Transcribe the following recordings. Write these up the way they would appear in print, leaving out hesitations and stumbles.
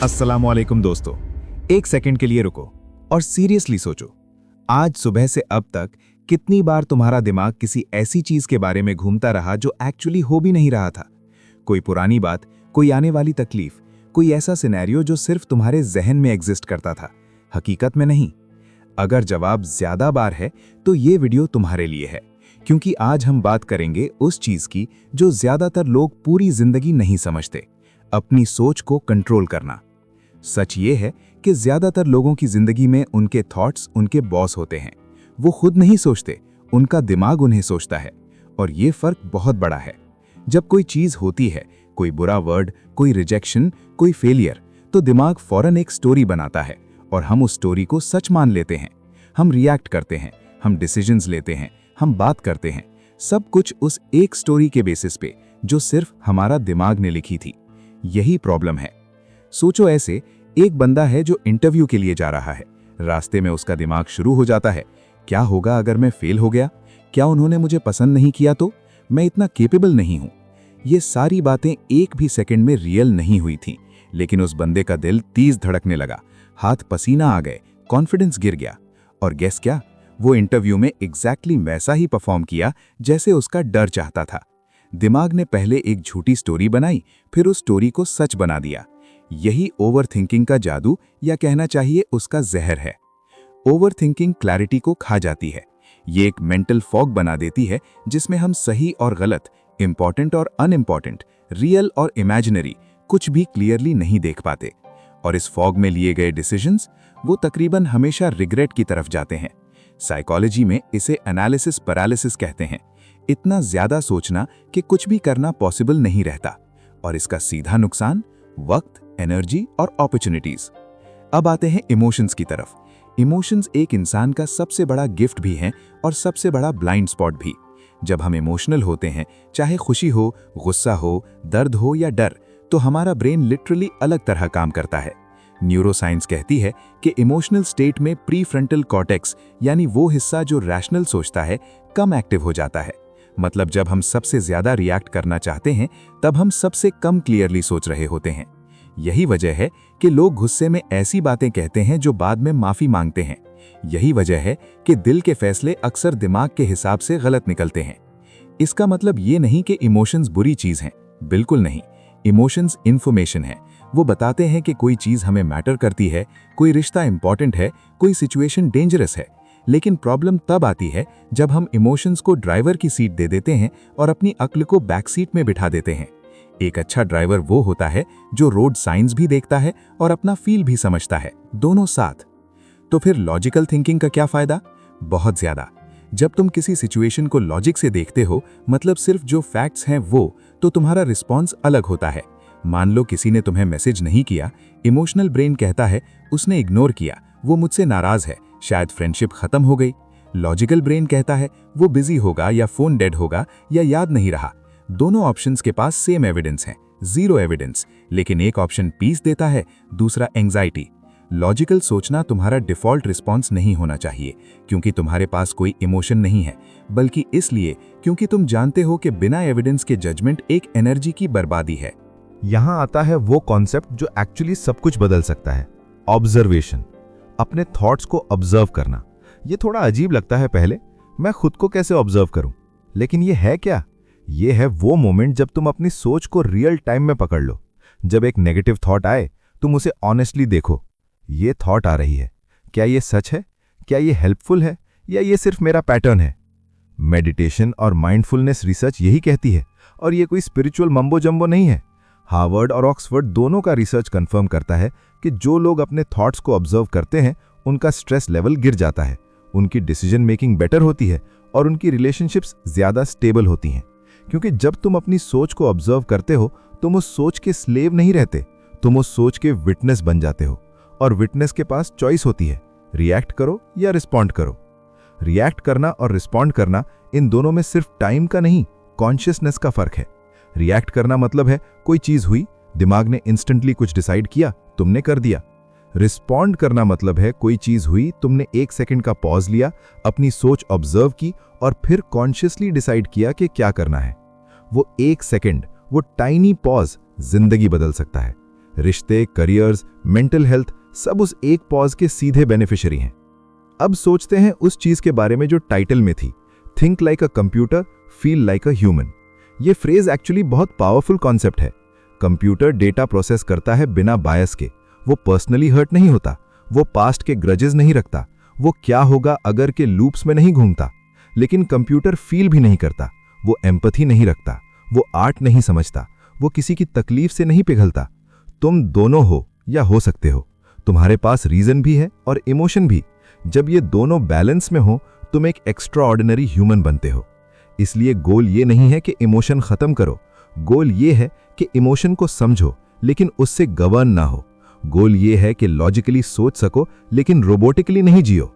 अस्सलामुअलैकुम दोस्तों, एक सेकंड के लिए रुको और सीरियसली सोचो। आज सुबह से अब तक कितनी बार तुम्हारा दिमाग किसी ऐसी चीज के बारे में घूमता रहा जो एक्चुअली हो भी नहीं रहा था। कोई पुरानी बात, कोई आने वाली तकलीफ, कोई ऐसा सिनेरियो जो सिर्फ तुम्हारे जहन में एग्जिस्ट करता था, हकीकत में नहीं। अगर जवाब ज्यादा बार है तो ये वीडियो तुम्हारे लिए है, क्योंकि आज हम बात करेंगे उस चीज की जो ज्यादातर लोग पूरी जिंदगी नहीं समझते, अपनी सोच को कंट्रोल करना। सच ये है कि ज्यादातर लोगों की जिंदगी में उनके थॉट्स उनके बॉस होते हैं। वो खुद नहीं सोचते, उनका दिमाग उन्हें सोचता है। और ये फर्क बहुत बड़ा है। जब कोई चीज होती है, कोई बुरा वर्ड, कोई रिजेक्शन, कोई फेलियर, तो दिमाग फौरन एक स्टोरी बनाता है और हम उस स्टोरी को सच मान लेते हैं। हम रिएक्ट करते हैं, हम डिसीजंस लेते हैं, हम बात करते हैं, सब कुछ उस एक स्टोरी के बेसिस पे जो सिर्फ हमारा दिमाग ने लिखी थी। यही प्रॉब्लम है। सोचो, ऐसे एक बंदा है जो इंटरव्यू के लिए जा रहा है। रास्ते में उसका दिमाग शुरू हो जाता है, क्या होगा अगर मैं फेल हो गया? क्या उन्होंने मुझे पसंद नहीं किया तो? मैं इतना केपेबल नहीं हूं। ये सारी बातें एक भी सेकंड में रियल नहीं हुई थीं, लेकिन उस बंदे का दिल तेज धड़कने लगा, हाथ पसीना आ गए, कॉन्फिडेंस गिर गया। और गेस क्या? वो इंटरव्यू में एग्जैक्टली वैसा ही परफॉर्म किया जैसे उसका डर चाहता था। दिमाग ने पहले एक झूठी स्टोरी बनाई, फिर उस स्टोरी को सच बना दिया। यही ओवर थिंकिंग का जादू, या कहना चाहिए उसका जहर है। ओवर थिंकिंग क्लैरिटी को खा जाती है। ये एक मेंटल फॉग बना देती है जिसमें हम सही और गलत, इंपॉर्टेंट और अनइम्पॉर्टेंट, रियल और इमेजिनरी कुछ भी क्लियरली नहीं देख पाते। और इस फॉग में लिए गए डिसीजंस वो तकरीबन हमेशा रिग्रेट की तरफ जाते हैं। साइकोलॉजी में इसे एनालिसिस पैरालिसिस कहते हैं। इतना ज्यादा सोचना कि कुछ भी करना पॉसिबल नहीं रहता। और इसका सीधा नुकसान वक्त, एनर्जी और अपॉर्चुनिटीज। अब आते हैं इमोशंस की तरफ। इमोशंस एक इंसान का सबसे बड़ा गिफ्ट भी हैं और सबसे बड़ा ब्लाइंड स्पॉट भी। जब हम इमोशनल होते हैं, चाहे खुशी हो, गुस्सा हो, दर्द हो या डर, तो हमारा ब्रेन लिटरली अलग तरह काम करता है। न्यूरोसाइंस कहती है कि इमोशनल स्टेट में प्रीफ्रंटल कॉर्टेक्स, यानी वो हिस्सा जो रैशनल सोचता है, कम एक्टिव हो जाता है। मतलब जब हम सबसे ज्यादा रिएक्ट करना चाहते हैं, तब हम सबसे कम क्लियरली सोच रहे होते हैं। यही वजह है कि लोग गुस्से में ऐसी बातें कहते हैं जो बाद में माफी मांगते हैं। यही वजह है कि दिल के फैसले अक्सर दिमाग के हिसाब से गलत निकलते हैं। इसका मतलब ये नहीं कि इमोशंस बुरी चीज हैं, बिल्कुल नहीं। इमोशंस इंफॉर्मेशन है। वो बताते हैं कि कोई चीज हमें मैटर करती है, कोई रिश्ता इंपॉर्टेंट है, कोई सिचुएशन डेंजरस है। लेकिन प्रॉब्लम तब आती है जब हम इमोशंस को ड्राइवर की सीट दे देते हैं और अपनी अक्ल को बैक सीट में बिठा देते हैं। एक अच्छा ड्राइवर वो होता है जो रोड साइंस भी देखता है और अपना फील भी समझता है, दोनों साथ। तो फिर लॉजिकल थिंकिंग का क्या फायदा? बहुत ज्यादा। जब तुम किसी सिचुएशन को लॉजिक से देखते हो, मतलब सिर्फ जो फैक्ट्स हैं वो, तो तुम्हारा रिस्पॉन्स अलग होता है। मान लो किसी ने तुम्हें मैसेज नहीं किया, इमोशनल ब्रेन कहता है उसने इग्नोर किया, वो मुझसे नाराज है, शायद फ्रेंडशिप खत्म हो गई। लॉजिकल ब्रेन कहता है वो बिजी होगा या फोन डेड होगा या याद नहीं रहा। दोनों ऑप्शंस के पास सेम एविडेंस है, जीरो एविडेंस, लेकिन एक ऑप्शन पीस देता है, दूसरा एंजाइटी। लॉजिकल सोचना तुम्हारा डिफॉल्ट रिस्पॉन्स नहीं होना चाहिए, क्योंकि तुम्हारे पास कोई इमोशन नहीं है, बल्कि इसलिए क्योंकि तुम जानते हो कि बिना एविडेंस के जजमेंट एक एनर्जी की बर्बादी है। यहां आता है वो कॉन्सेप्ट जो एक्चुअली सब कुछ बदल सकता है, ऑब्जर्वेशन। अपने थॉट्स को ऑब्जर्व करना। ये थोड़ा अजीब लगता है पहले, मैं खुद को कैसे ऑब्जर्व करूं? लेकिन ये है क्या? ये है वो मोमेंट जब तुम अपनी सोच को रियल टाइम में पकड़ लो। जब एक नेगेटिव थॉट आए, तुम उसे ऑनेस्टली देखो। ये थॉट आ रही है, क्या ये सच है? क्या ये हेल्पफुल है या ये सिर्फ मेरा पैटर्न है? मेडिटेशन और माइंडफुलनेस रिसर्च यही कहती है, और ये कोई स्पिरिचुअल मम्बो जम्बो नहीं है। हार्वर्ड और ऑक्सफोर्ड दोनों का रिसर्च कंफर्म करता है कि जो लोग अपने थॉट्स को ऑब्जर्व करते हैं, उनका स्ट्रेस लेवल गिर जाता है, उनकी डिसीजन मेकिंग बेटर होती है और उनकी रिलेशनशिप्स ज्यादा स्टेबल होती हैं। क्योंकि जब तुम अपनी सोच को ऑब्जर्व करते हो, तुम उस सोच के स्लेव नहीं रहते, तुम उस सोच के विटनेस बन जाते हो। और विटनेस के पास चॉइस होती है, रिएक्ट करो या रिस्पॉन्ड करो। रिएक्ट करना और रिस्पॉन्ड करना, इन दोनों में सिर्फ टाइम का नहीं, कॉन्शियसनेस का फर्क है। रिएक्ट करना मतलब है कोई चीज हुई, दिमाग ने इंस्टेंटली कुछ डिसाइड किया, तुमने कर दिया। रिस्पॉन्ड करना मतलब है कोई चीज हुई, तुमने एक सेकंड का पॉज लिया, अपनी सोच ऑब्जर्व की और फिर कॉन्शियसली डिसाइड किया कि क्या करना है। वो एक सेकंड, वो टाइनी पॉज जिंदगी बदल सकता है। रिश्ते, करियर्स, मेंटल हेल्थ सब उस एक पॉज के सीधे बेनिफिशियरी हैं। अब सोचते हैं उस चीज के बारे में जो टाइटल में थी, think like a computer, feel like a human. ये फ्रेज एक्चुअली बहुत पावरफुल कॉन्सेप्ट है। कंप्यूटर डेटा प्रोसेस करता है बिना बायस के, वो पर्सनली हर्ट नहीं होता, वो पास्ट के ग्रजेस नहीं रखता, वो क्या होगा अगर के लूप्स में नहीं घूमता। लेकिन कंप्यूटर फील भी नहीं करता, वो एम्पैथी नहीं रखता, वो आर्ट नहीं समझता, वो किसी की तकलीफ से नहीं पिघलता। तुम दोनों हो या हो सकते हो, तुम्हारे पास रीजन भी है और इमोशन भी। जब ये दोनों बैलेंस में हो तुम एक एक्स्ट्रा ऑर्डिनरी ह्यूमन बनते हो। इसलिए गोल ये नहीं है कि इमोशन खत्म करो, गोल ये है कि इमोशन को समझो लेकिन उससे गवर्न ना हो। गोल ये है कि लॉजिकली सोच सको लेकिन रोबोटिकली नहीं जियो।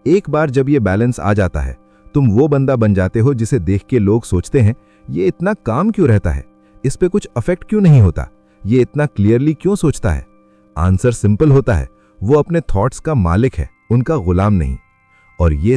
एक बार जब ये बैलेंस आ जाता है तुम वो बंदा बन जाते हो जिसे देख के लोग सोचते हैं ये इतना काम क्यों रहता है, इस पे कुछ अफेक्ट क्यों नहीं होता, ये इतना क्लियरली क्यों सोचता है। आंसर सिंपल होता है, वो अपने थॉट्स का मालिक है, उनका गुलाम नहीं। और ये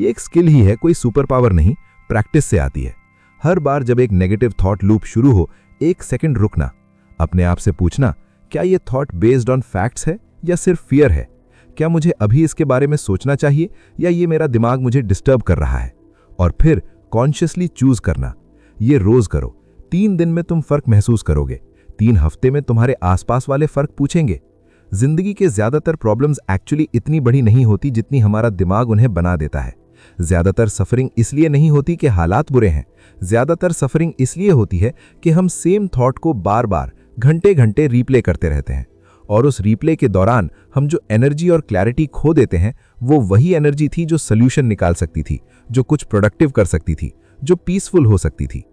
एक स्किल ही है, कोई सुपर पावर नहीं, प्रैक्टिस से आती है। हर बार जब एक नेगेटिव थॉट लूप शुरू हो, एक सेकंड रुकना, अपने आप से पूछना, क्या ये थॉट बेस्ड ऑन फैक्ट्स है या सिर्फ फियर है? क्या मुझे अभी इसके बारे में सोचना चाहिए या ये मेरा दिमाग मुझे डिस्टर्ब कर रहा है? और फिर कॉन्शियसली चूज करना। ये रोज करो, 3 दिन में तुम फर्क महसूस करोगे, 3 हफ्ते में तुम्हारे आसपास वाले फर्क पूछेंगे। जिंदगी के ज्यादातर प्रॉब्लम्स एक्चुअली इतनी बड़ी नहीं होती जितनी हमारा दिमाग उन्हें बना देता है। ज्यादातर सफरिंग इसलिए नहीं होती कि हालात बुरे हैं, ज्यादातर सफरिंग इसलिए होती है कि हम सेम थॉट को बार बार घंटे घंटे रीप्ले करते रहते हैं। और उस रीप्ले के दौरान हम जो एनर्जी और क्लैरिटी खो देते हैं वो वही एनर्जी थी जो सोल्यूशन निकाल सकती थी, जो कुछ प्रोडक्टिव कर सकती थी, जो पीसफुल हो सकती थी।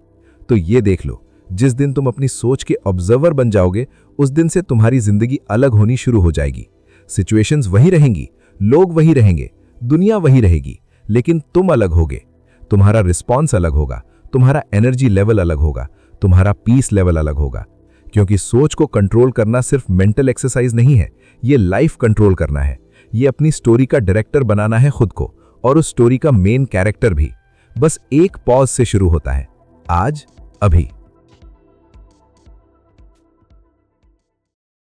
तो ये देख लो, जिस दिन तुम अपनी सोच के ऑब्जर्वर बन जाओगे उस दिन से तुम्हारी जिंदगी अलग होनी शुरू हो जाएगी। सिचुएशंस वही रहेंगी, लोग वही रहेंगे, दुनिया वही रहेगी, लेकिन तुम अलग होगे। तुम्हारा रिस्पॉन्स अलग होगा, तुम्हारा एनर्जी लेवल अलग होगा, तुम्हारा पीस लेवल अलग होगा। क्योंकि सोच को कंट्रोल करना सिर्फ मेंटल एक्सरसाइज नहीं है, ये लाइफ कंट्रोल करना है। ये अपनी स्टोरी का डायरेक्टर बनाना है खुद को, और उस स्टोरी का मेन कैरेक्टर भी बस एक पॉज से शुरू होता है, आज, अभी।